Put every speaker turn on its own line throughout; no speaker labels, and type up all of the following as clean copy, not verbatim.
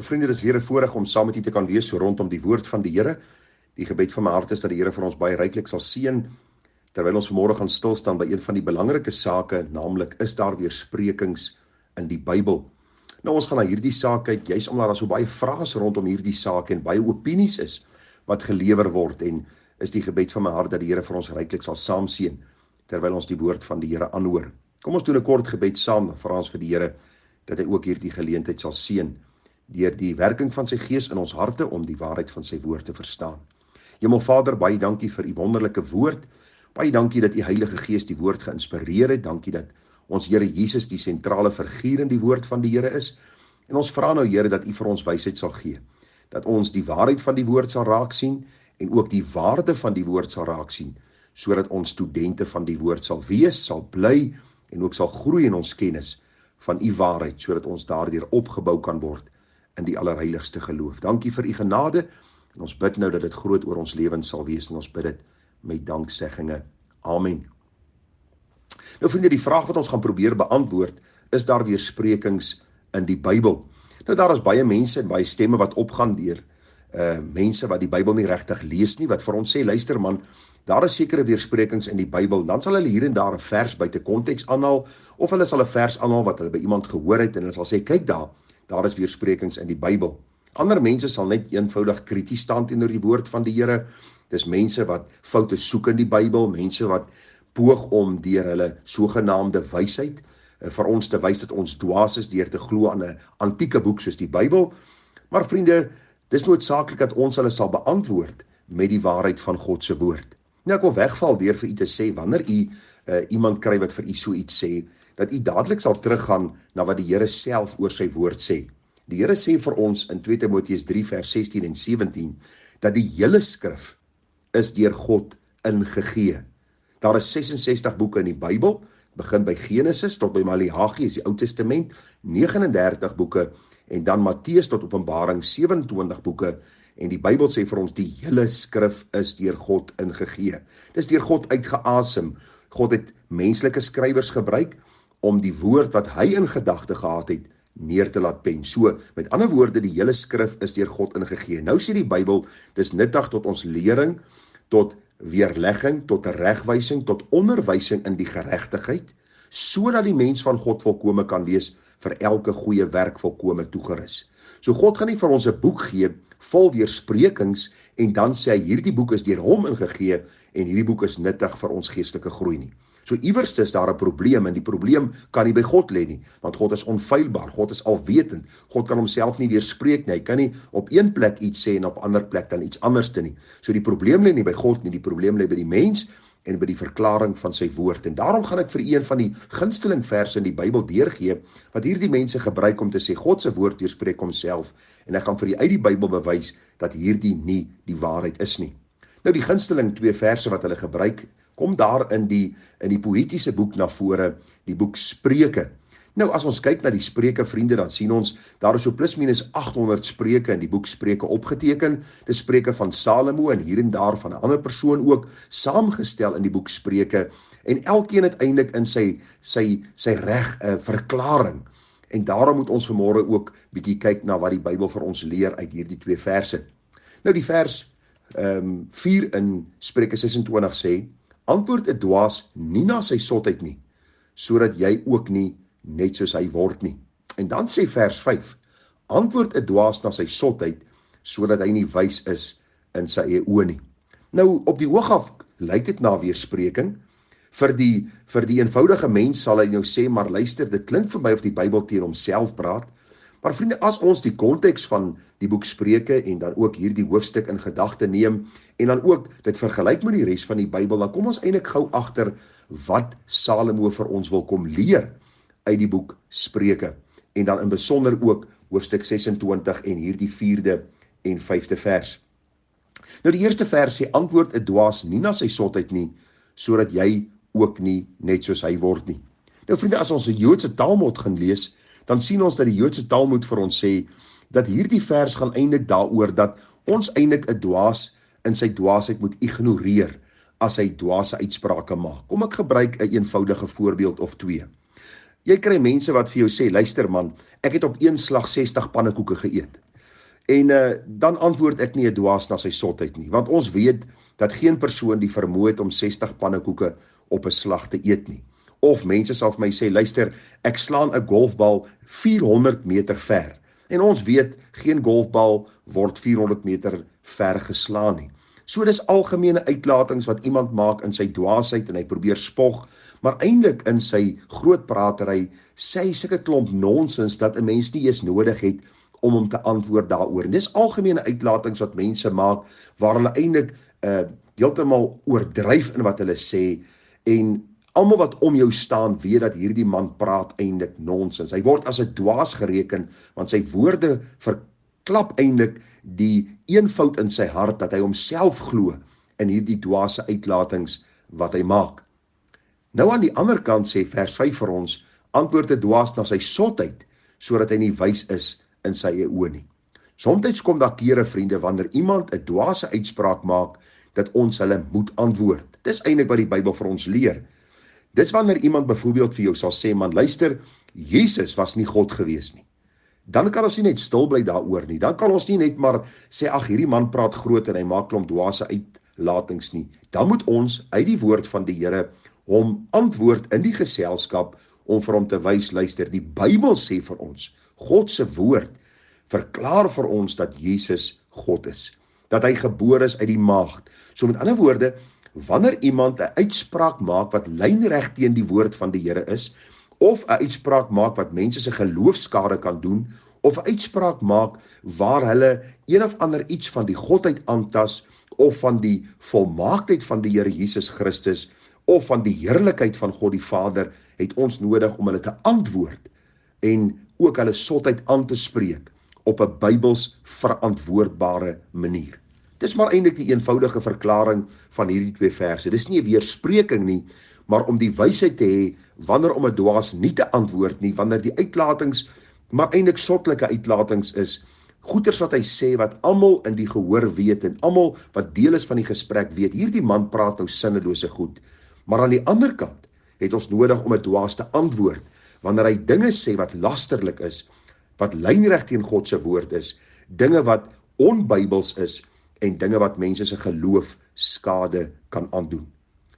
Vriende, dit is weer 'n voorreg om saam met u te kan wees so rondom die woord van die Here. Die gebed van my hart is dat die Here vir ons baie ryklik sal seën, terwyl ons vanmôre gaan stil staan by een van die belangrike sake, naamlik is daar weersprekings in die Bybel. Nou, ons gaan na hierdie saak kyk, juis omdat daar so baie vrae is rondom hierdie saak en baie opinies is wat gelewer word, en is die gebed van my hart dat die Here vir ons ryklik sal saamseën, terwyl ons die woord van die Here aanhoor. Kom ons doen 'n kort gebed saam, dan vra ons vir die Here dat hy ook hierdie geleentheid sal seën deur die werking van sy gees in ons harte om die waarheid van sy woord te verstaan. Hemelvader, baie dankie vir u wonderlike woord. Baie dankie dat u Heilige Gees die woord geïnspireer het. Dankie dat ons Here Jesus die sentrale figuur in die woord van die Here is. En ons vra nou, Here, dat u vir ons wysheid sal gee. Dat ons die waarheid van die woord sal raak sien en ook die waarde van die woord sal raak sien, sodat ons studente van die woord sal wees, sal bly en ook sal groei in ons kennis van u waarheid, sodat ons daardeur opgebou kan word in die allerheiligste geloof. Dankie vir u genade, en ons bid nou dat dit groot oor ons lewens sal wees, en ons bid dit met danksegginge. Amen. Nou vriende, die vraag wat ons gaan probeer beantwoord, is daar weersprekings in die Bybel? Nou daar is baie mense en baie stemme wat opgaan deur mense wat die Bybel nie regtig lees nie, wat vir ons sê, luister man, daar is sekere weersprekings in die Bybel, dan sal hulle hier en daar 'n vers buite konteks aanhaal, of hulle sal 'n vers aanhaal wat hulle by iemand gehoor het, en hulle sal sê, kyk daar is weersprekings in die Bybel. Ander mense sal net eenvoudig krities staan teenoor die woord van die Here. Dis mense wat foute soek in die Bybel, mense wat poog om deur hulle sogenaamde wysheid vir ons te wys dat ons dwaas is deur te glo aan 'n antieke boek soos die Bybel. Maar vriende, dis noodsaaklik dat ons hulle sal beantwoord met die waarheid van God se woord. Nou, ek wil wegval deur vir u te sê, wanneer u iemand kry wat vir u so iets sê, dat u dadelik sal teruggaan na wat die Here self oor sy woord sê. Die Here sê vir ons in 2 Timoteus 3 vers 16 en 17, dat die hele skrif is deur God ingegee. Daar is 66 boeke in die Bybel, begin by Genesis tot by Maleagi is die Ou Testament, 39 boeke, en dan Matteus tot Openbaring 27 boeke, en die Bybel sê vir ons, die hele skrif is deur God ingegee. Dis deur God uitgeasem. God het menslike skrywers gebruik om die woord wat hy in gedagte gehad het, neer te laat pen. So, met ander woorde, die hele skrif is deur God ingegee. Nou sê die Bybel, dis nuttig tot ons lering, tot weerlegging, tot regwysing, tot onderwysing in die geregtigheid, sodat die mens van God volkome kan wees, vir elke goeie werk volkome toegerus. So God gaan nie vir ons 'n boek gee, vol weersprekings, en dan sê hy, hierdie boek is deur hom ingegee, en hierdie boek is nuttig vir ons geestelike groei nie. So iewers is daar 'n probleem, en die probleem kan nie by God lê nie, want God is onfeilbaar, God is alwetend, God kan homself nie weerspreek nie, hy kan nie op een plek iets sê en op 'n ander plek dan iets anderste nie. So die probleem lê nie by God nie, die probleem lê by die mens en by die verklaring van sy woord. En daarom gaan ek vir een van die gunsteling verse in die Bybel deurgee, wat hierdie mense gebruik om te sê, God se woord weerspreek homself, en ek gaan vir uit die Bybel bewys dat hierdie nie die waarheid is nie. Nou die gunsteling 2 verse wat hulle gebruik, kom daar in die poëtiese boek na vore, die boek Spreuke. Nou as ons kyk na die Spreuke, vriende, dan sien ons, daar is so plus minus 800 spreuke in die boek Spreuke opgeteken. Dis spreuke van Salomo en hier en daar van 'n ander persoon ook saamgestel in die boek Spreuke, en elkeen het eintlik in sy reg 'n verklaring. En daarom moet ons vanmôre ook bietjie kyk na wat die Bybel vir ons leer uit hierdie 2 verse. Nou die vers 4 in Spreuke 26 sê, antwoord 'n dwaas nie na sy sotheid nie, sodat jy ook nie net soos hy word nie. En dan sê vers 5, antwoord 'n dwaas na sy sotheid, sodat hy nie wys is in sy eie oë nie. Nou, op die oog af lyk dit na weerspreking. Vir die eenvoudige mens sal hy nou sê, maar luister, dit klink vir my of die Bybel teen homself praat. Maar vriende, as ons die konteks van die boek Spreuke en dan ook hierdie hoofstuk in gedagte neem, en dan ook dit vergelyk met die res van die Bybel, dan kom ons eintlik gou agter wat Salomo vir ons wil kom leer uit die boek Spreuke, en dan in besonder ook hoofstuk 26 en hierdie 4de en 5de vers. Nou die eerste vers sê, antwoord 'n dwaas nie na sy sotheid nie, sodat jy ook nie net soos hy word nie. Nou vriende, as ons die Joodse Talmud gaan lees, dan sien ons dat die Joodse Talmud vir ons sê, dat hierdie vers gaan eintlik daaroor, dat ons eintlik 'n dwaas in sy dwaasheid moet ignoreer, as hy dwaase uitsprake maak. Kom ek gebruik 'n eenvoudige voorbeeld of 2. Jy kry mense wat vir jou sê, luister man, ek het op een slag 60 pannekoeke geëet. En dan antwoord ek nie 'n dwaas na sy sotheid nie, want ons weet dat geen persoon die vermoë het om 60 pannekoeke op 'n slag te eet nie. Of mense sal vir my sê, luister, ek slaan 'n golfbal 400 meter ver. En ons weet, geen golfbal word 400 meter ver geslaan nie. So dis algemene uitlatings wat iemand maak in sy dwaasheid en hy probeer spog, maar eintlik in sy groot pratery sê hy sulke klomp nonsens dat 'n mens nie eens nodig het om hom te antwoord daaroor. En dis algemene uitlatings wat mense maak waar hulle eintlik heeltemal oordryf in wat hulle sê, en almal wat om jou staan weet dat hierdie man praat eintlik nonsens. Hy word as 'n dwaas gereken want sy woorde verklap eintlik die eenvoud in sy hart dat hy homself glo in hierdie dwaase uitlatings wat hy maak. Nou aan die ander kant sê vers 5 vir ons, antwoord 'n dwaas na sy sotheid sodat hy nie wys is in sy eie oë nie. Somstyds kom daar kere, vriende, wanneer iemand 'n dwaase uitspraak maak dat ons hulle moet antwoord. Dis eintlik wat die Bybel vir ons leer. Dis wanneer iemand byvoorbeeld vir jou sal sê, man, luister, Jesus was nie God gewees nie. Dan kan ons nie net stil bly daaroor nie. Dan kan ons nie net maar sê, ag, hierdie man praat groot en hy maak klomp dwaase uitlatings nie. Dan moet ons uit die woord van die Here hom antwoord in die geselskap om vir hom te wys, luister, die Bybel sê vir ons, God se woord verklaar vir ons dat Jesus God is, dat hy gebore is uit die maagd. So met ander woorde, wanneer iemand 'n uitspraak maak wat lynreg teen die woord van die Here is, of 'n uitspraak maak wat mense se geloofskade kan doen, of 'n uitspraak maak waar hulle een of ander iets van die godheid aantas, of van die volmaaktheid van die Here Jesus Christus, of van die heerlikheid van God die Vader, het ons nodig om hulle te antwoord en ook hulle sotheid aan te spreek op 'n Bybels verantwoordbare manier. Dis maar eintlik die eenvoudige verklaring van hierdie twee verse. Dis nie 'n weerspreking nie, maar om die wysheid te hê wanneer om 'n dwaas nie te antwoord nie, wanneer die uitlatings maar eintlik sottelike uitlatings is, goeters wat hy sê wat almal in die gehoor weet en almal wat deel is van die gesprek weet, hierdie man praat nou sinnelose goed. Maar aan die ander kant het ons nodig om 'n dwaas te antwoord wanneer hy dinge sê wat lasterlik is, wat lynreg teen God se woord is, dinge wat onbybels is en dinge wat mense se geloof skade kan aandoen.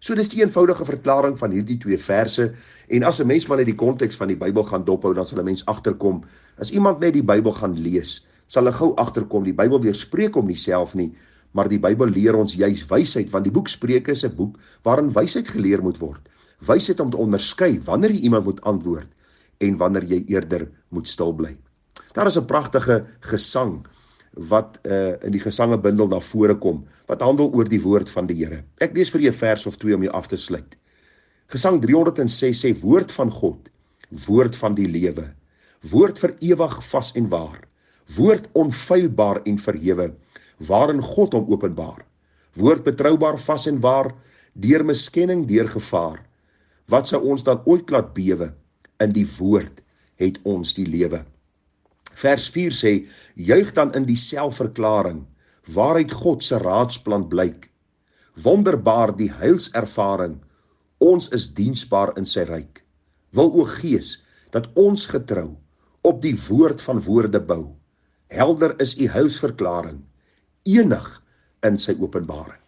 So dis die eenvoudige verklaring van hierdie twee verse, en as 'n mens maar net die konteks van die Bybel gaan dophou, dan sal 'n mens agterkom, as iemand net die Bybel gaan lees, sal hy gou agterkom, die Bybel weerspreek hom nie self nie, maar die Bybel leer ons juis wysheid, want die boek Spreuke is 'n boek waarin wysheid geleer moet word. Wysheid om te onderskei wanneer jy iemand moet antwoord en wanneer jy eerder moet stil bly. Daar is 'n pragtige gesang wat in die gesangebundel na vore kom, wat handel oor die woord van die Here. Ek lees vir jy 'n vers of 2 om jou af te sluit. Gesang 306 sê, woord van God, woord van die lewe, woord vir ewig vas en waar, woord onfeilbaar en verhewe, waarin God hom openbaar, woord betroubaar vas en waar, deur miskenning, deur gevaar, wat sou ons dan ooit laat bewe, in die woord het ons die lewe. Vers 4 sê, juig dan in die selfverklaring, waaruit God se raadsplan blyk. Wonderbaar die heilservaring, ons is diensbaar in sy ryk. Wil o Gees, dat ons getrou op die woord van woorde bou. Helder is u heilsverklaring, enig in sy openbaring.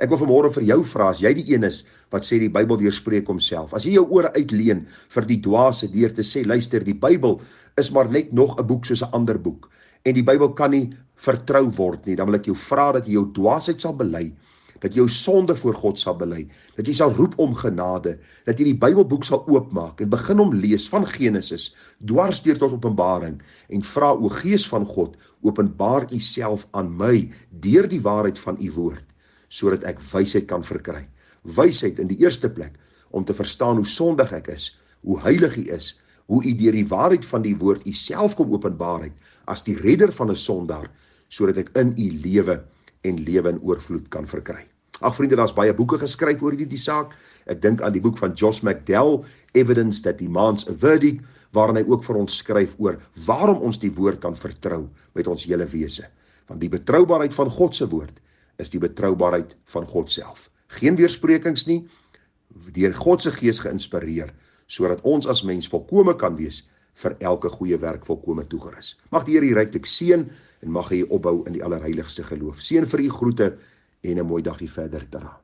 Ek wil vanmôre vir jou vra, as jy die een is wat sê die Bybel weerspreek homself, as jy jou ore uitleen vir die dwaase deur te sê, luister, die Bybel is maar net nog 'n boek soos 'n ander boek, en die Bybel kan nie vertrou word nie, dan wil ek jou vra dat jy jou dwaasheid sal bely, dat jy jou sonde voor God sal bely, dat jy sal roep om genade, dat jy die Bybelboek sal oopmaak en begin om lees van Genesis, dwars deur tot Openbaring, en vra, o Gees van God, openbaar u self aan my, deur die waarheid van u woord, sodat ek wysheid kan verkry. Wysheid in die eerste plek, om te verstaan hoe sondig ek is, hoe heilig u is, hoe u deur die waarheid van die woord u self kom openbaar het, as die redder van 'n sondaar, sodat ek in u lewe en lewe in oorvloed kan verkry. Ag vriende, daar's baie boeke geskryf oor die saak. Ek dink aan die boek van Josh McDowell, Evidence That Demands a Verdict, waarin hy ook vir ons skryf oor waarom ons die woord kan vertrou met ons hele wese. Want die betroubaarheid van God se woord is die betroubaarheid van God self. Geen weersprekings nie, deur God se Gees geïnspireer, sodat ons as mens volkome kan wees vir elke goeie werk volkome toegerus. Mag die Here u ryklik seën en mag hy u opbou in die allerheiligste geloof. Seën vir u groete en 'n mooi dagie verder. Tada.